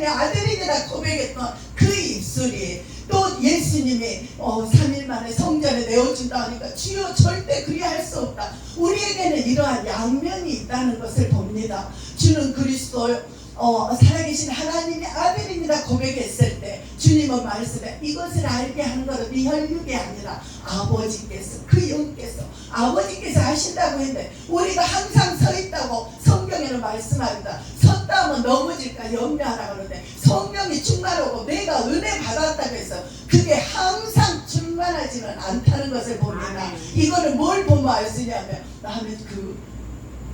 하나님의 아들이니라 고백했던 그 입술이 또 예수님이 3일 만에 성전에 내어준다 하니까 주여 절대 그리할 수 없다. 우리에게는 이러한 양면이 있다는 것을 봅니다. 주는 그리스도 살아계신 하나님의 아들입니다 고백했을 때 주님은 말씀해 이것을 알게 하는 것은 네 혈육이 아니라 아버지께서 그 영께서 아버지께서 하신다고 했는데 우리가 항상 서 있다고 성경에는 말씀합니다. 섰다 하면 넘어질까 염려하라 그러는데 성령이 충만하고 내가 은혜 받았다고 해서 그게 항상 충만하지는 않다는 것을 봅니다. 이거는 뭘 보면 알 수 있냐면 나는 그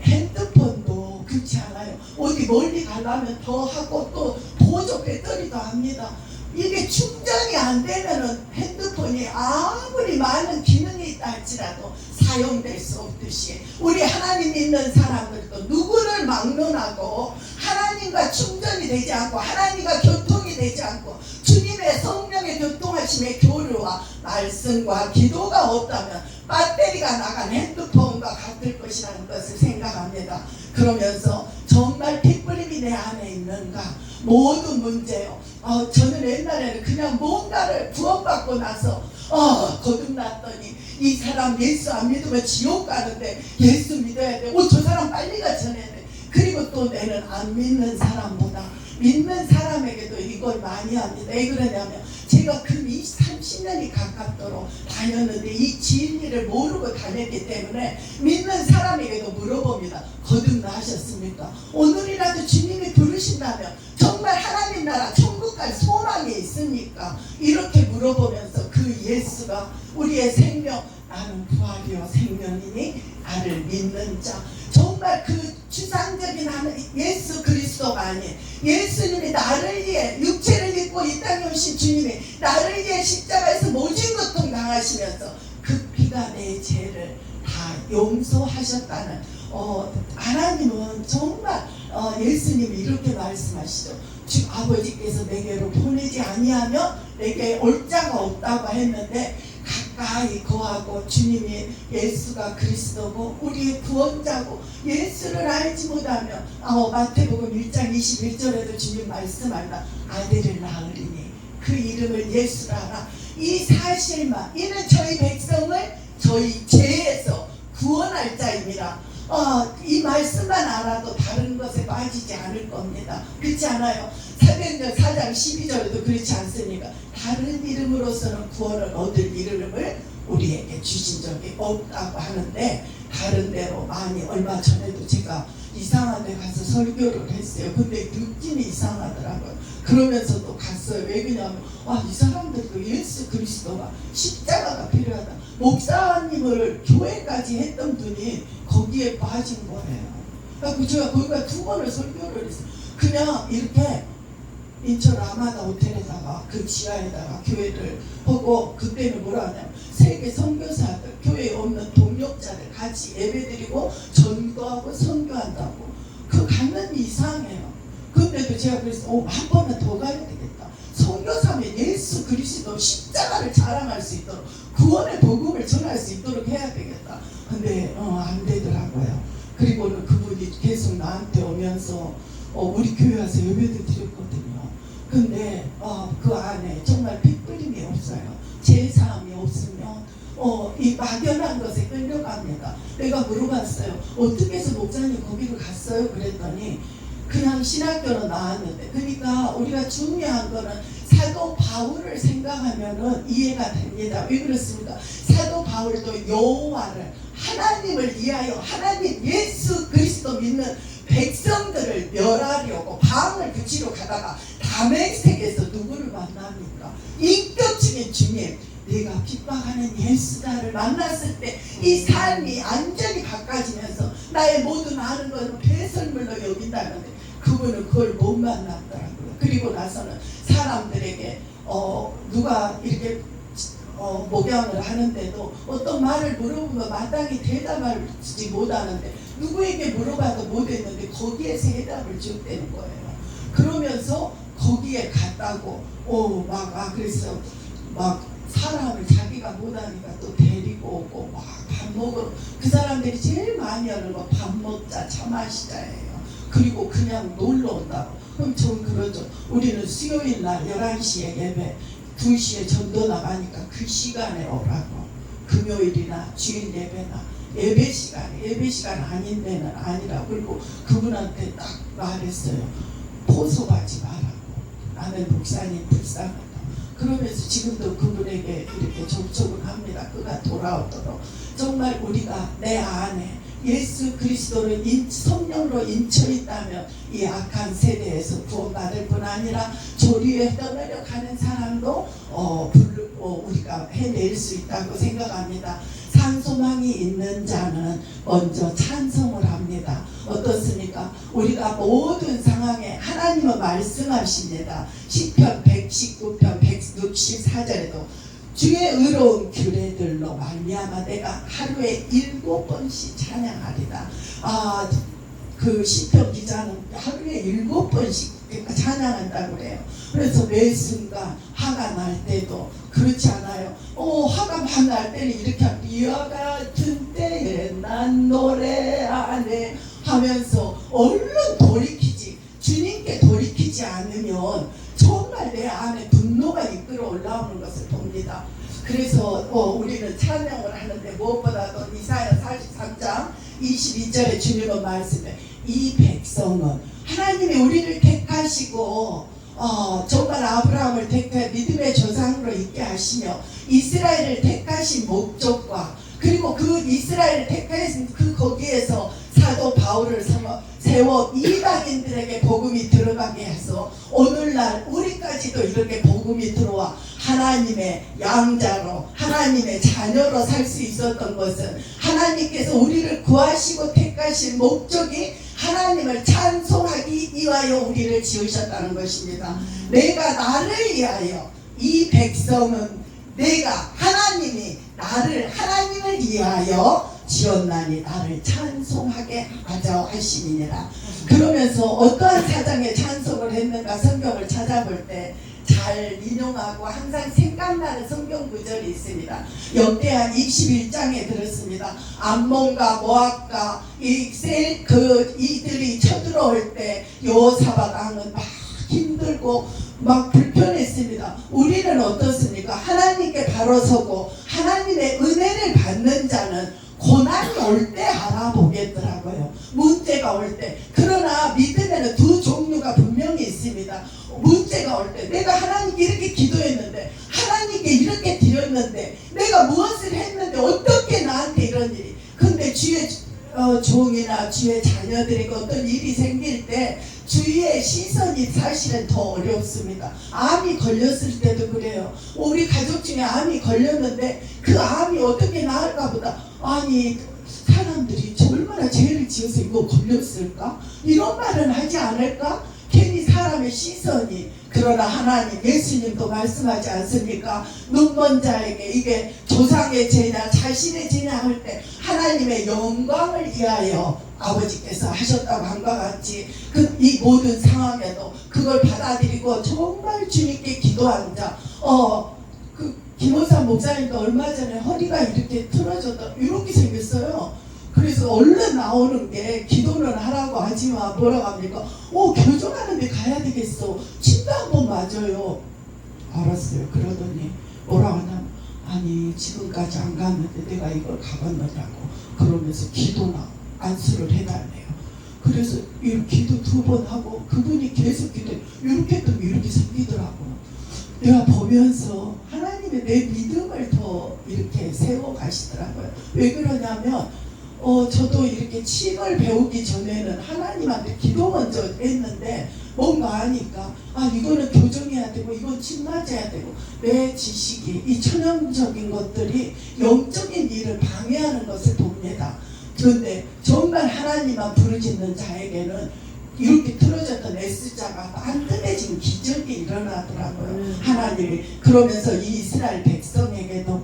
핸드폰도 그렇지 않아요. 어디 멀리 가려면 더 하고 또 보조 배터리도 합니다. 이게 충전이 안 되면은 핸드폰이 아무리 많은 기능이 있다 할지라도 사용될 수 없듯이 우리 하나님 믿는 사람들도 누구를 막론하고 하나님과 충전이 되지 않고 하나님과 교통이 되지 않고 주님의 성령의 교통하심의 교류와 말씀과 기도가 없다면 배터리가 나간 핸드폰과 같을 것이라는 것을 생각합니다. 그러면서 정말 핏불림이 내 안에 있는가 모든 문제요. 저는 옛날에는 그냥 뭔가를 구원받고 나서 거듭났더니 이 사람 예수 안 믿으면 지옥 가는데 예수 믿어야 돼. 저 사람 빨리 가 전해야 돼. 그리고 또 내는 안 믿는 사람보다 믿는 사람에게도 이걸 많이 합니다. 왜 그러냐면 제가 그 30년이 가깝도록 다녔는데 이 진리를 모르고 다녔기 때문에 믿는 사람에게도 물어봅니다. 거듭나셨습니까? 오늘이라도 주님이 부르신다면 정말 하나님 나라 천국 갈 소망이 있습니까? 이렇게 물어보면서 그 예수가 우리의 생명 나는 부활이요 생명이니 나를 믿는 자 정말 그 추상적인 예수 그리스도가 아닌 예수님이 나를 위해 육체를 입고 이 땅에 오신 주님이 나를 위해 십자가에서 모진 고통 당하시면서 그 피가 내 죄를 다 용서하셨다는 하나님은 정말 예수님이 이렇게 말씀하시죠. 지금 아버지께서 내게로 보내지 아니하면 내게 올 자가 없다고 했는데 가까이 거하고 주님이 예수가 그리스도고 우리의 구원자고 예수를 알지 못하면 마태복음 1장 21절에도 주님 말씀합니다. 아들을 낳으리니 그 이름을 예수라 하라. 이 사실만 이는 저희 백성을 저희 죄에서 구원할 자입니다. 이 말씀만 알아도 다른 것에 빠지지 않을 겁니다. 그렇지 않아요? 사도행전 4장 12절에도 그렇지 않습니까? 다른 이름으로서는 구원을 얻을 이름을 우리에게 주신 적이 없다고 하는데 다른 데로 많이 얼마 전에도 제가 이상한 데 가서 설교를 했어요. 근데 느낌이 이상하더라고요. 그러면서도 갔어요. 왜 그러냐면 이 사람들도 예수 그리스도가 십자가가 필요하다. 목사님을 교회까지 했던 분이 거기에 빠진 거예요. 그래서 제가 거기가 2번을 설교를 했어요. 그냥 이렇게 인천 라마다 호텔에다가 그 지하에다가 교회를 보고 그때는 뭐라 하냐면 세계 선교사들 교회에 없는 동력자들 같이 예배드리고 전도하고 선교한다고 그 가는 이상해요. 근데도 제가 그래서 한 번은 더 가야 되겠다. 선교사면 예수 그리스도 십자가를 자랑할 수 있도록 구원의 복음을 전할 수 있도록 해야 되겠다. 근데 안 되더라고요. 그리고는 그분이 계속 나한테 오면서 우리 교회 와서 예배도 드렸거든요. 근데 그 안에 정말 핏불림이 없어요. 제사함이 없으면 이 막연한 것에 끌려갑니다. 내가 물어봤어요. 어떻게 해서 목사님 거기로 갔어요? 그랬더니 그냥 신학교로 나왔는데 그러니까 우리가 중요한 거는 사도 바울을 생각하면은 이해가 됩니다. 왜 그렇습니까? 사도 바울도 여호와를 하나님을 위하여 하나님 예수 그리스도 믿는 백성들을 멸하려고 방을 붙이러 가다가 다메섹에서 누구를 만납니까? 인격적인 주님 내가 핍박하는 예수다를 만났을 때 이 삶이 완전히 바꿔지면서 나의 모든 아는 것을 배설물로 여긴다는데 그분은 그걸 못 만났더라고요. 그리고 나서는 사람들에게 누가 이렇게 목양을 하는데도 어떤 말을 물어보면 마땅히 대답을 주지 못하는데 누구에게 물어봐도 못했는데 거기에서 해답을 줬다는 거예요. 그러면서 거기에 갔다고 그래서 막 사람을 자기가 못하니까 또 데리고 오고 막 밥 먹으러 그 사람들이 제일 많이 하는 거 밥 먹자 차 마시자예요. 그리고 그냥 놀러 온다고. 그럼 전 그러죠. 우리는 수요일 날 11시에 예배, 2시에 전도 나가니까 그 시간에 오라고. 금요일이나 주일 예배나 예배 시간 아닌 데는 아니라. 그리고 그분한테 딱 말했어요. 포섭하지 말라고. 나는 목사님 불쌍하다. 그러면서 지금도 그분에게 이렇게 접촉을 합니다. 그가 돌아오도록. 정말 우리가 내 안에 예수 그리스도를 성령으로 인쳐 있다면 이 악한 세대에서 구원받을 뿐 아니라 조리에 떠나려 가는 사람도 우리가 해낼 수 있다고 생각합니다. 산소망이 있는 자는 먼저 찬송을 합니다. 어떻습니까? 우리가 모든 상황에 하나님은 말씀하십니다. 시편 119편 164절에도 주의 의로운 규례들로 말미암아 내가 하루에 7번씩 찬양하리다. 그 시편 기자는 하루에 7번씩 찬양한다고 그래요. 그래서 매 순간 화가 날 때도 그렇지 않아요. 화가 막 날 때는 이렇게 이와 같은 때에 난 노래하네 하면서 얼른 돌이키지, 주님께 돌이키지 않으면 정말 내 안에 분노가 이끌어 올라오는 것을 봅니다. 그래서 우리는 찬양을 하는데 무엇보다도 이사야 43장 22절에 주님은 말씀해, 이 백성은 하나님이 우리를 택하시고 정말 아브라함을 택해 믿음의 조상으로 있게 하시며 이스라엘을 택하신 목적과 그리고 그 이스라엘을 택하신 그 거기에서 사도 바울을 세워 이방인들에게 복음이 들어가게 해서 오늘날 우리까지도 이렇게 복음이 들어와 하나님의 양자로 하나님의 자녀로 살 수 있었던 것은 하나님께서 우리를 구하시고 택하신 목적이 하나님을 찬송하기 위하여 우리를 지으셨다는 것입니다. 내가 나를 위하여, 이 백성은 내가 하나님을 위하여 지었나니 나를 찬송하게 하자 하시니라. 그러면서 어떠한 사장에 찬송을 했는가 성경을 찾아볼 때 잘 인용하고 항상 생각나는 성경 구절이 있습니다. 역대하 21장에 들었습니다. 암몬과 모압과 이들이 쳐들어올 때 여호사밧 왕은 막 힘들고 막 불편했습니다. 우리는 어떻습니까? 하나님께 바로 서고 하나님의 은혜를 받는 자는 고난이 올 때 알아보겠더라고요. 문제가 올 때. 그러나 믿음에는 두 종류가 분명히 있습니다. 문제가 올 때 내가 하나님께 이렇게 기도했는데 하나님께 이렇게 드렸는데 내가 무엇을 했는데 어떻게 나한테 이런 일이. 근데 주의 종이나 주의 자녀들에게 어떤 일이 생길 때 주위의 시선이 사실은 더 어렵습니다. 암이 걸렸을 때도 그래요. 우리 가족 중에 암이 걸렸는데 그 암이 어떻게 나을까 보다, 아니 사람들이 얼마나 죄를 지어서 이거 걸렸을까? 이런 말은 하지 않을까? 괜히 사람의 시선이. 그러나 하나님, 예수님도 말씀하지 않습니까? 눈먼 자에게 이게 조상의 죄냐 자신의 죄냐 할 때 하나님의 영광을 위하여 아버지께서 하셨다고 한 것 같이 이 모든 상황에도 그걸 받아들이고 정말 주님께 기도하는 자. 김호삼 목사님도 얼마 전에 허리가 이렇게 틀어졌다 이렇게 생겼어요. 그래서 얼른 나오는 게 기도는 하라고 하지만 뭐라고 합니까? 교정하는데 가야 되겠어. 침도 한번 맞아요. 알았어요. 그러더니 뭐라고 하냐면, 아니 지금까지 안 갔는데 내가 이걸 가봤느냐고 그러면서 기도나 안수를 해달래요. 그래서 이 기도 2번 하고 그분이 계속 기도 이렇게 했더니 이렇게 생기더라고요. 내가 보면서 하나님의 내 믿음을 더 이렇게 세워 가시더라고요. 왜 그러냐면 저도 이렇게 침을 배우기 전에는 하나님한테 기도 먼저 했는데 뭔가 하니까 이거는 교정해야 되고 이건 침 맞아야 되고 내 지식이 이 천연적인 것들이 영적인 일을 방해하는 것을 봅니다. 그런데 정말 하나님만 부르짖는 자에게는 이렇게 틀어졌던 S자가 반듯해진 기적이 일어나더라고요. 하나님이. 그러면서 이 이스라엘 백성에게도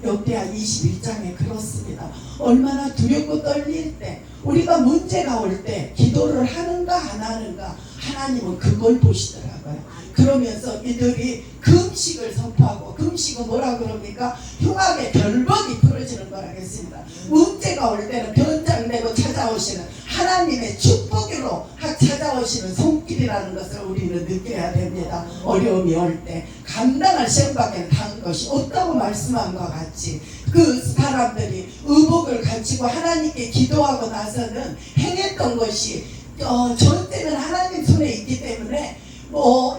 역대하 21장에 그렇습니다. 얼마나 두렵고 떨릴 때 우리가 문제가 올 때 기도를 하는가 안 하는가 하나님은 그걸 보시더라고요. 그러면서 이들이 금식을 선포하고, 금식은 뭐라 그럽니까? 흉악의 결박이 풀어지는 거라겠습니다. 문제가 올 때는 변장되고 찾아오시는 하나님의 축복으로 찾아오시는 손길이라는 것을 우리는 느껴야 됩니다. 어려움이 올 때 감당할 시험밖에 단 것이 없다고 말씀한 것 같이, 그 사람들이 의복을 갖추고 하나님께 기도하고 나서는 행했던 것이 절대는 하나님 손에 있기 때문에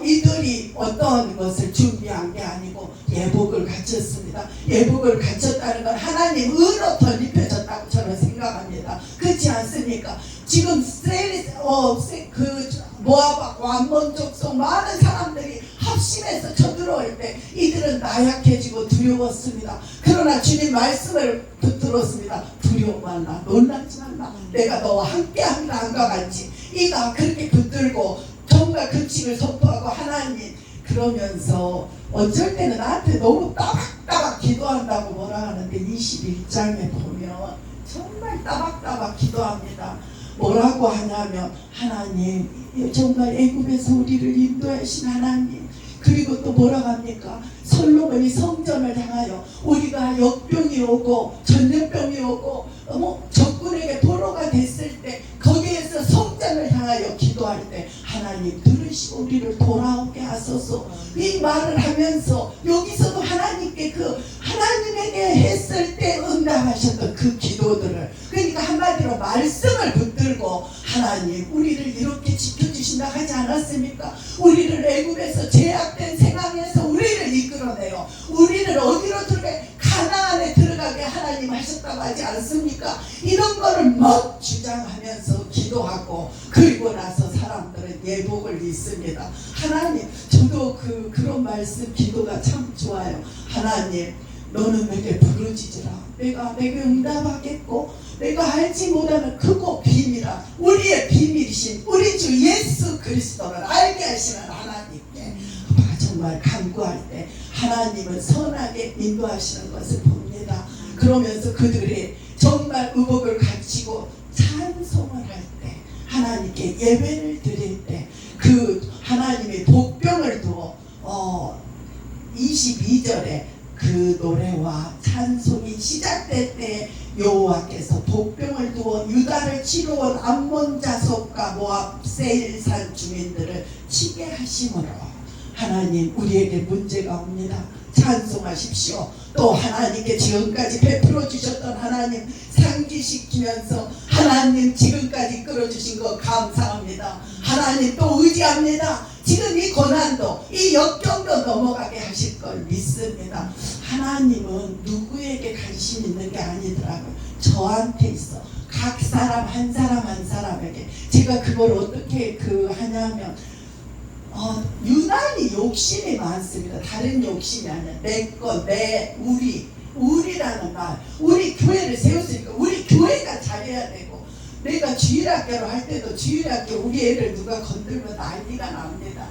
이들이 어떤 것을 준비한 게 아니고 예복을 갖췄습니다. 예복을 갖췄다는 건 하나님 의로 덧입혀졌다고 저는 생각합니다. 그렇지 않습니까? 지금 모압과 암몬 족속 많은 사람들이 합심해서 쳐들어올 때 이들은 나약해지고 두려웠습니다. 그러나 주님 말씀을 들었습니다. 두려워 말라, 놀라지 말라, 내가 너와 함께합니다 한것 같이 이가 그렇게 붙들고 정말 금식을 선포하고 하나님, 그러면서 어쩔 때는 나한테 너무 따박따박 기도한다고 뭐라 하는데 21장에 보면 정말 따박따박 기도합니다. 뭐라고 하냐면 하나님, 정말 애굽에서 우리를 인도하신 하나님, 그리고 또 뭐라고 합니까? 솔로몬이 성전을 향하여 우리가 역병이 오고 전염병이 오고 적군에게 도로가 됐을 때 거기에서 성전을 향하여 기도할 때 하나님 들으시고 우리를 돌아오게 하소서, 이 말을 하면서 여기서도 하나님께 하나님에게 했을 때 응답하셨던 그 기도들을, 그러니까 한마디로 말씀을 붙들고 하나님 우리를 이렇게 지켜주신다 하지 않았습니까? 우리를 애굽에서 제약된 생활에서 우리를 이끌어내요. 우리를 어디로 들어가게? 가나안에 들어가게 하나님 하셨다고 하지 않습니까? 이런 거를 막 주장하면서 기도하고, 그리고 나서 사람들은 예복을 입습니다. 하나님, 저도 그런 말씀 기도가 참 좋아요. 하나님, 너는 내게 부르짖으라. 내가 내게 응답하겠고, 내가 알지 못하는 크고 비밀이라, 우리의 비밀이신 우리 주 예수 그리스도를 알게 하시는 하나님께 정말 간구할 때 하나님은 선하게 인도하시는 것을 봅니다. 그러면서 그들이 정말 의복을 갖추고 찬송을 할 때, 하나님께 예배를 드릴 때 그 하나님의 복병을 두어 22절에 그 노래와 찬송이 시작될 때 여호와께서 복병을 두어 유다를 치러온 암몬 자손과 모압 세일산 주민들을 치게 하심으로 하나님 우리에게 문제가 옵니다. 찬송하십시오. 또 하나님께 지금까지 베풀어 주셨던 하나님 상기시키면서 하나님 지금까지 끌어주신 거 감사합니다. 하나님 또 의지합니다. 지금 이 고난도 이 역경도 넘어가게 하실 걸 믿습니다. 하나님은 누구에게 관심 있는 게 아니더라고요. 저한테 있어. 각 사람 한 사람 한 사람에게. 제가 그걸 어떻게 하냐면 유난히 욕심이 많습니다. 다른 욕심이 아니라 내 것, 우리라는 말, 우리 교회를 세웠으니까 우리 교회가 잘해야 되고, 내가 주일학교로 할 때도 주일학교 우리 애를 누가 건들면 난리가 납니다.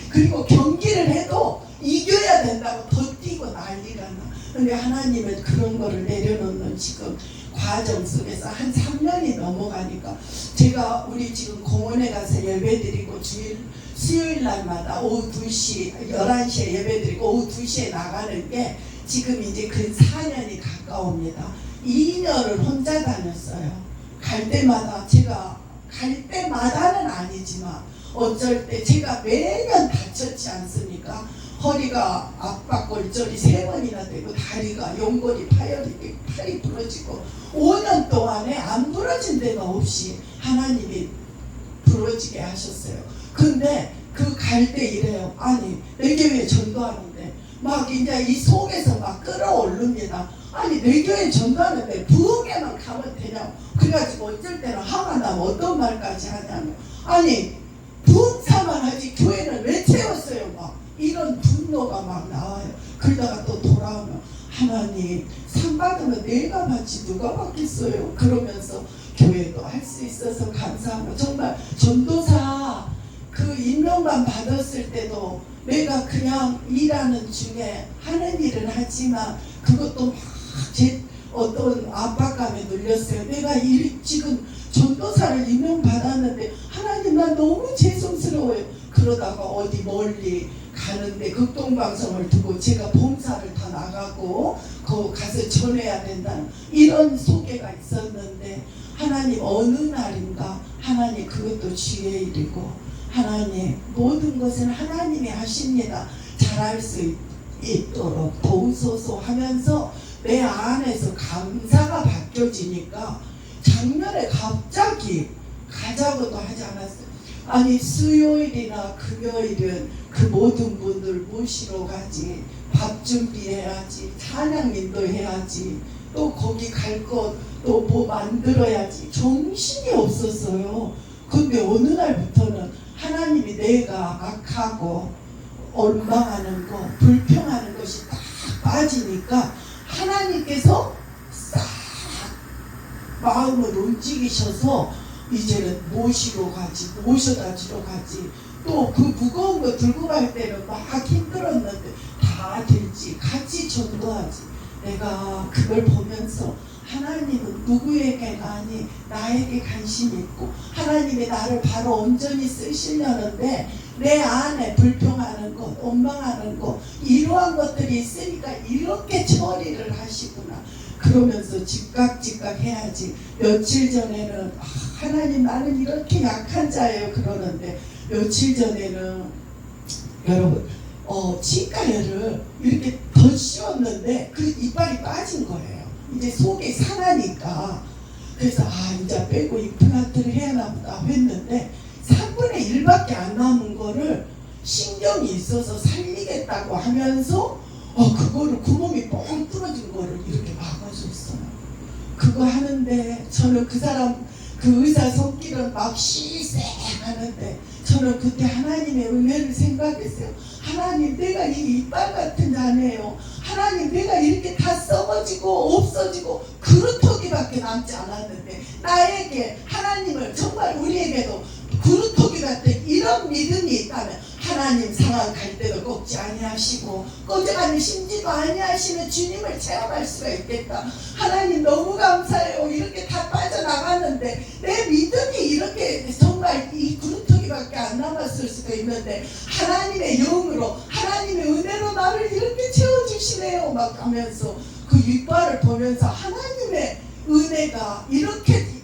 그리고 경기를 해도 이겨야 된다고 더 뛰고 난리가 나. 근데 하나님은 그런 거를 내려놓는 지금 과정 속에서 한 3년이 넘어가니까, 제가 우리 지금 공원에 가서 예배드리고 수요일 날마다 오후 2시, 11시에 예배드리고 오후 2시에 나가는 게 지금 이제 근 4년이 가까웁니다. 2년을 혼자 다녔어요. 갈 때마다는 아니지만 어쩔 때 제가 매년 다쳤지 않습니까? 허리가 압박골절이 3번이나 되고 다리가 연골이 파열이 되고 팔이 부러지고 5년 동안에 안 부러진 데가 없이 하나님이 부러지게 하셨어요. 근데 갈 때 이래요. 아니 내 교회 전도하는데 막 이제 이 속에서 막 끌어오릅니다. 아니 내 교회 전도하는데 부흥회만 가면 되냐고. 그래가지고 어쩔 때는 화가 나면 어떤 말까지 하냐면, 아니 부흥사만 하지 교회는 왜 채웠어요? 막 이런 분노가 막 나와요. 그러다가 또 돌아오면 하나님 상 받으면 내가 받지 누가 받겠어요? 그러면서 교회도 할 수 있어서 감사하고, 정말 전도사 임명만 받았을 때도 내가 그냥 일하는 중에 하는 일은 하지만 그것도 막 제 어떤 압박감에 눌렸어요. 내가 지금 전도사를 임명받았는데 하나님 나 너무 죄송스러워요. 그러다가 어디 멀리 가는데 극동방송을 두고 제가 봉사를 다 나가고 거 가서 전해야 된다는 이런 소개가 있었는데 하나님 어느 날인가 하나님 그것도 주의 일이고 하나님 모든 것은 하나님이 하십니다. 잘할 수 있도록 도우소서 하면서 내 안에서 감사가 바뀌어지니까 작년에 갑자기 가자고도 하지 않았어요. 아니 수요일이나 금요일은 그 모든 분들 모시러 가지, 밥 준비해야지, 찬양 인도해야지, 또 거기 갈 것 또 뭐 만들어야지 정신이 없었어요. 근데 어느 날부터는 하나님이 내가 악하고 원망하는 거, 불평하는 것이 딱 빠지니까 하나님께서 싹 마음을 움직이셔서 이제는 모시러 가지, 모셔다 주러 가지. 또 그 무거운 거 들고 갈 때는 막 힘들었는데 다 들지, 같이 전도하지. 내가 그걸 보면서 하나님은 누구에게가 아니 나에게 관심이 있고 하나님이 나를 바로 온전히 쓰시려는데 내 안에 불평하는 것, 원망하는 것 이러한 것들이 있으니까 이렇게 처리를 하시구나. 그러면서 즉각 해야지. 며칠 전에는 하나님 나는 이렇게 약한 자예요 그러는데 며칠 전에는 여러분 치과를 이렇게 더 씌웠는데 그 이빨이 빠진 거예요. 이제 속이 상하니까. 그래서 이제 빼고 임플란트를 해야 보다 했는데 3분의 1밖에 안 남은 거를 신경이 있어서 살리겠다고 하면서 그거를 구멍이 뻥 뚫어진 거를 이렇게 막아줬어요. 그거 하는데 저는 그 사람 그 의사 손길은 막 시세하는데 저는 그때 하나님의 은혜를 생각했어요. 하나님 내가 이 이빨 같은 자네요. 하나님 내가 이렇게 다 썩어지고 없어지고 그루터기밖에 남지 않았는데 나에게 하나님을 정말 우리에게도 그루터기 같은 이런 믿음이 있다면 하나님 상황 갈 때도 꺾지 아니하시고 꺼져가는 심지도 아니하시는 주님을 체험할 수가 있겠다. 하나님 너무 감사해요. 이렇게 다 빠져나갔는데 내 믿음이 이렇게 정말 이 그루터기밖에 안 남았을 수도 있는데 하나님의 영으로 하나님의 은혜로 나를 이렇게 채워주시네요 막 하면서 그 이빨을 보면서 하나님의 은혜가 이렇게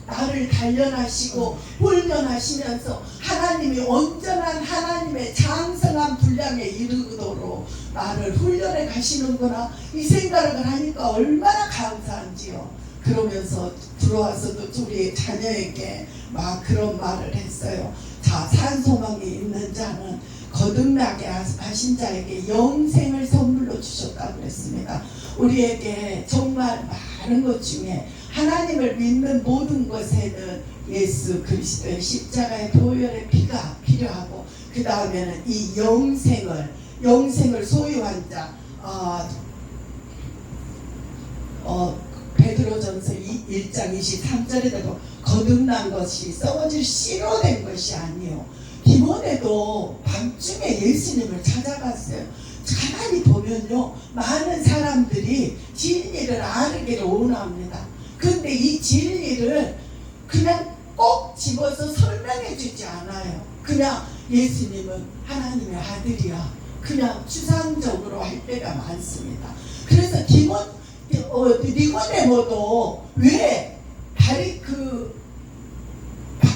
나를 단련하시고 훈련하시면서 하나님이 온전한 하나님의 장성한 분량에 이르도록 나를 훈련해 가시는구나 이 생각을 하니까 얼마나 감사한지요. 그러면서 들어와서도 우리 자녀에게 막 그런 말을 했어요. 자, 산소망이 있는 자는 거듭나게 하신 자에게 영생을 선물로 주셨다고 그랬습니다. 우리에게 정말 많은 것 중에 하나님을 믿는 모든 것에는 예수 그리스도의 십자가의 보혈의 피가 필요하고 그 다음에는 이 영생을 소유한 자 베드로전서 1장 23절에 되고 거듭난 것이 썩어질 씨로 된 것이 아니요. 디모데도 밤중에 예수님을 찾아갔어요. 가만히 보면요 많은 사람들이 진리를 알기를 원합니다. 근데 이 진리를 그냥 꼭 집어서 설명해 주지 않아요. 그냥 예수님은 하나님의 아들이야 그냥 추상적으로 할 때가 많습니다. 그래서 니고데모도 왜 다리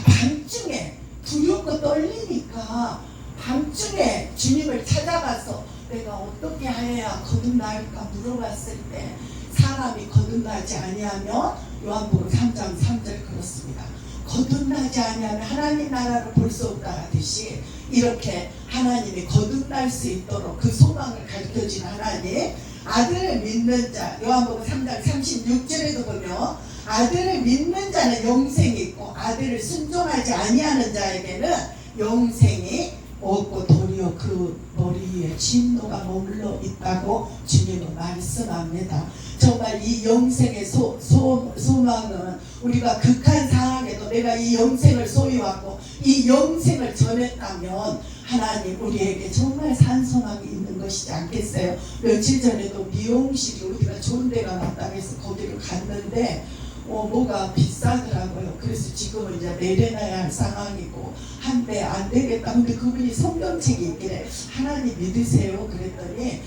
밤중에 두렵고 떨리니까 밤중에 주님을 찾아가서 내가 어떻게 해야 거듭날까 물어봤을 때 사람이 거듭나지 아니하면 요한복음 3장 3절 그렇습니다. 거듭나지 아니하면 하나님 나라를 볼 수 없다 하듯이 이렇게 하나님이 거듭날 수 있도록 그 소망을 가르쳐준 하나님 아들을 믿는 자 요한복음 3장 36절에도 보면 아들을 믿는 자는 영생이 있고 아들을 순종하지 아니하는 자에게는 영생이 없고 도리어 그 머리 위에 진노가 머물러 있다고 주님은 말씀합니다. 정말 이 영생의 소망은 우리가 극한 상황에도 내가 이 영생을 소유하고 이 영생을 전했다면 하나님 우리에게 정말 산소망이 있는 것이지 않겠어요? 며칠 전에도 미용실이 우리가 좋은 데가 났다고 해서 거기를 갔는데 뭐가 비싸더라고요. 그래서 지금은 이제 내려놔야 할 상황이고 한데 안 되겠다. 근데 그분이 성경책이 있길래 하나님 믿으세요? 그랬더니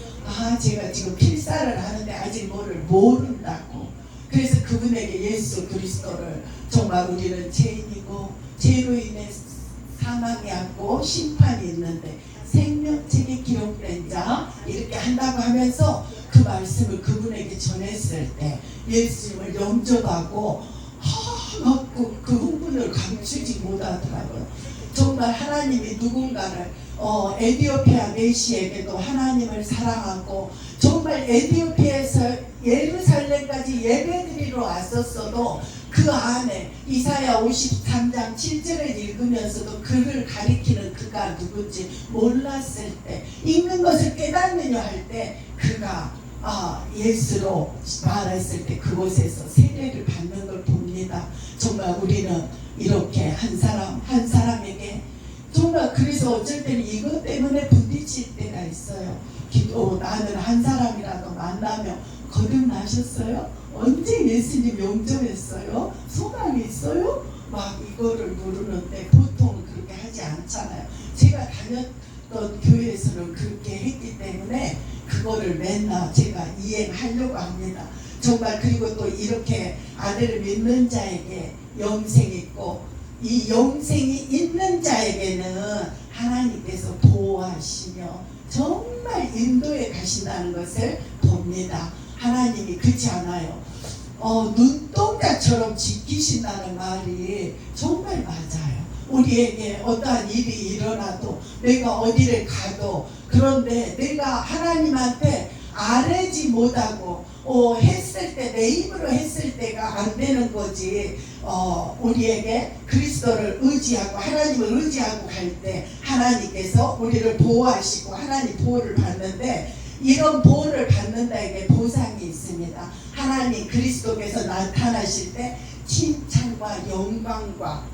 제가 지금 필사를 하는데 아직 뭐를 모른다고. 그래서 그분에게 예수 그리스도를 정말 우리는 죄인이고 죄로 인해 사망이 왔고 심판이 있는데 생명책에 기록된 자 이렇게 한다고 하면서 그 말씀을 그분에게 전했을 때 예수님을 영접하고 그 흥분을 감추지 못하더라고요. 정말 하나님이 누군가를 에디오피아 메시에게도 하나님을 사랑하고 정말 에디오피아에서 예루살렘까지 예배드리러 왔었어도 그 안에 이사야 53장 7절을 읽으면서도 그를 가리키는 그가 누군지 몰랐을 때 읽는 것을 깨닫느냐 할 때 그가 예수로 말했을 때 그곳에서 세례를 받는 걸 봅니다. 정말 우리는 이렇게 한 사람에게 정말 그래서 어쩔 때는 이것 때문에 부딪힐 때가 있어요. 나는 한 사람이라도 만나면 거듭나셨어요? 언제 예수님 영접했어요? 소망이 있어요? 막 이거를 물으는데 보통 그렇게 하지 않잖아요. 제가 다녔던 교회에서는 그렇게 했기 때문에 그거를 맨날 제가 이행하려고 합니다. 정말 그리고 또 이렇게 아들을 믿는 자에게 영생이 있고 이 영생이 있는 자에게는 하나님께서 보호하시며 정말 인도에 가신다는 것을 봅니다. 하나님이 그렇지 않아요. 눈동자처럼 지키신다는 말이 정말 맞아요. 우리에게 어떠한 일이 일어나도 내가 어디를 가도 그런데 내가 하나님한테 아뢰지 못하고 했을 때 내 힘으로 했을 때가 안 되는 거지. 우리에게 그리스도를 의지하고 하나님을 의지하고 갈 때 하나님께서 우리를 보호하시고 하나님 보호를 받는데 이런 보호를 받는 자에게 보상이 있습니다. 하나님 그리스도께서 나타나실 때 칭찬과 영광과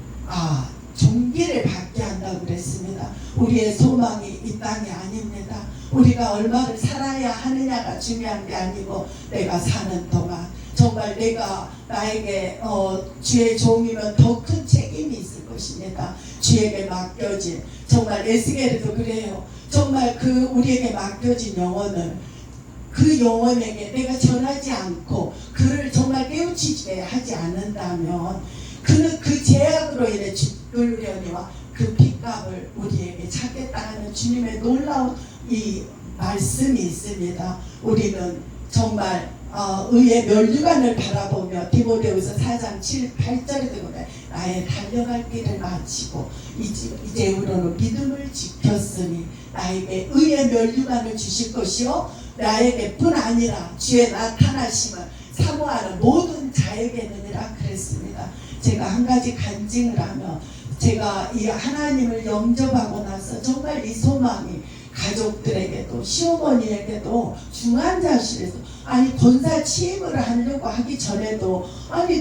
존귀를 받게 한다고 그랬습니다. 우리의 소망이 이 땅이 아닙니다. 우리가 얼마를 살아야 하느냐가 중요한 게 아니고 내가 사는 동안 정말 내가 나에게 주의 종이면 더 큰 책임이 있을 것입니다. 주에게 맡겨진 정말 에스겔도 그래요. 정말 그 우리에게 맡겨진 영혼을 그 영혼에게 내가 전하지 않고 그를 정말 깨우치게 하지 않는다면 그는 그 죄악으로 인해 죽으려니와 그 핏값을 우리에게 찾겠다 하는 주님의 놀라운 이 말씀이 있습니다. 우리는 정말 의의 면류관을 바라보며 디모데후서 4장 7, 8절에 보면 나의 달려갈 길을 마치고 이제후로는 믿음을 지켰으니 나에게 의의 면류관을 주실 것이요 나에게 뿐 아니라 주의 나타나심을 사모하는 모든 자에게는이라 그랬습니다. 제가 한 가지 간증을 하면 제가 이 하나님을 영접하고 나서 정말 이 소망이 가족들에게도 시어머니에게도 중환자실에서 권사 취임을 하려고 하기 전에도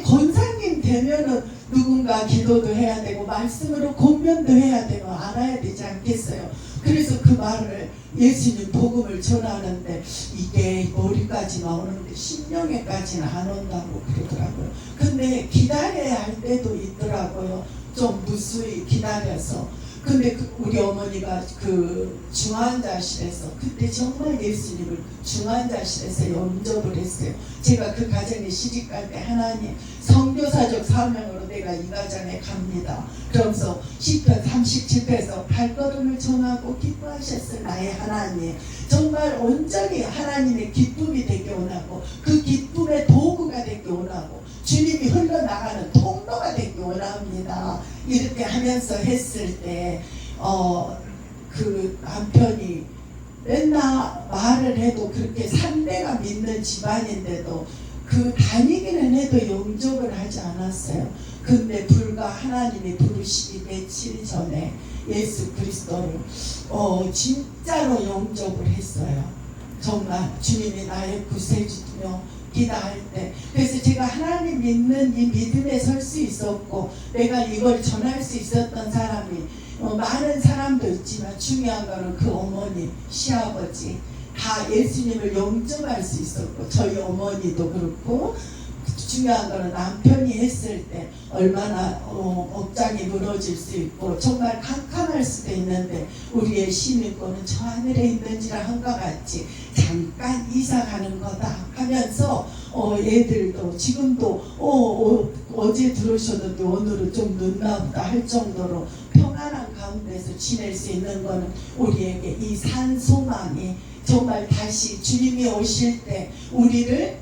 권사님 되면은 누군가 기도도 해야 되고 말씀으로 권면도 해야 되고 알아야 되지 않겠어요. 그래서 그 말을 예수님 복음을 전하는데 이게 머리까지만 오는데 심령에까지는 안 온다고 그러더라고요. 근데 기다려야 할 때도 있더라고요. 좀 무수히 기다려서. 근데 우리 어머니가 그 중환자실에서 그때 정말 예수님을 중환자실에서 영접을 했어요. 제가 그 가정에 시집갈 때 하나님 선교사적 사명으로 내가 이 가정에 갑니다. 그러면서 시편 37편에서 발걸음을 전하고 기뻐하셨을 나의 하나님 정말 온전히 하나님의 기쁨이 되게 원하고 그 기쁨의 도구가 되게 원하고 주님이 흘러나가는 통로가 되기 원합니다. 이렇게 하면서 했을 때 그 남편이 맨날 말을 해도 그렇게 3대가 믿는 집안인데도 그 다니기는 해도 영접을 하지 않았어요. 근데 불과 하나님이 부르시기 며칠 전에 예수 그리스도를 진짜로 영접을 했어요. 정말 주님이 나의 구세주며 기도할 때. 그래서 제가 하나님 믿는 이 믿음에 설 수 있었고 내가 이걸 전할 수 있었던 사람이 많은 사람도 있지만 중요한 거는 그 어머니, 시아버지 다 예수님을 영접할 수 있었고 저희 어머니도 그렇고 중요한 거는 남편이 했을 때 얼마나 억장이 무너질 수 있고 정말 캄캄할 수도 있는데 우리의 시민권은 저 하늘에 있는지라 한것 같이 잠깐 이사 가는 거다 하면서 애들도 지금도 어제 들으셨는데 오늘은 좀 늦나 보다 할 정도로 평안한 가운데서 지낼 수 있는 거는 우리에게 이 산소망이 정말 다시 주님이 오실 때 우리를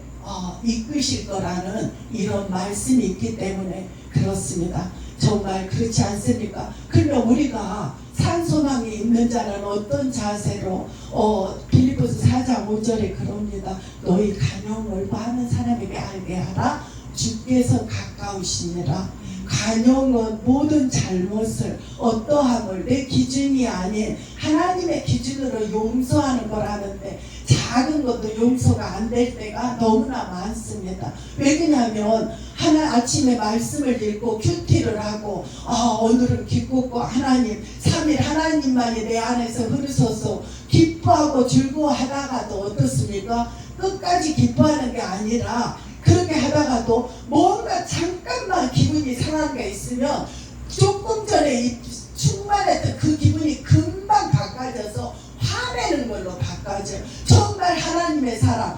이끄실 거라는 이런 말씀이 있기 때문에 그렇습니다. 정말 그렇지 않습니까? 그러면 우리가 산소망이 있는 자는 어떤 자세로 빌립보서 4장 5절에 그럽니다. 너희 간용을 많은 사람에게 알게 하라. 주께서 가까우시니라. 간용은 모든 잘못을 어떠함을 내 기준이 아닌 하나님의 기준으로 용서하는 거라는데 작은 것도 용서가 안 될 때가 너무나 많습니다. 왜 그러냐면 아침에 말씀을 읽고 큐티를 하고 오늘은 기쁘고 하나님 3일 하나님만이 내 안에서 흐르셔서 기뻐하고 즐거워하다가도 어떻습니까? 끝까지 기뻐하는 게 아니라 그렇게 하다가도 뭔가 잠깐만 기분이 상한 게 있으면 조금 전에 충만했던 그 기분이 금방 바꿔져서 화내는 걸로 바꿔져요. 정말 하나님의 사랑,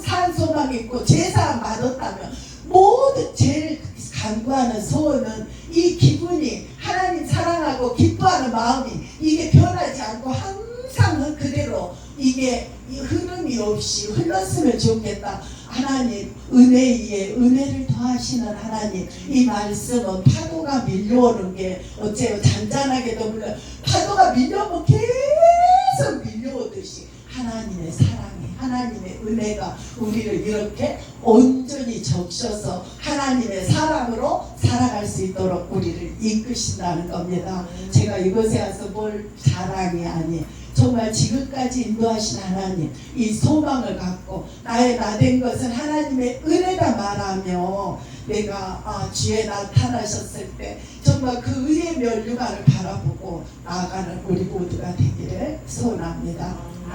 산소망 있고 제사함 받았다면 모든 제일 간구하는 소원은 이 기분이 하나님 사랑하고 기뻐하는 마음이 이게 변하지 않고 항상 그대로 이게 흐름이 없이 흘렀으면 좋겠다. 하나님 은혜 위에 은혜를 더하시는 하나님, 이 말씀은 파도가 밀려오는 게 어째요? 잔잔하게도 물려 파도가 밀려오면 계속 밀려오듯이 하나님의 사랑이 하나님의 은혜가 우리를 이렇게 온전히 적셔서 하나님의 사랑으로 살아갈 수 있도록 우리를 이끄신다는 겁니다. 제가 이곳에 와서 뭘 자랑이 아니 정말 지금까지 인도하신 하나님, 이 소망을 갖고 나의 나된 것은 하나님의 은혜다 말하며 내가 주에 나타나셨을 때 정말 그 은혜의 면류관을 바라보고 나아가는 우리 모두가 되기를 소원합니다.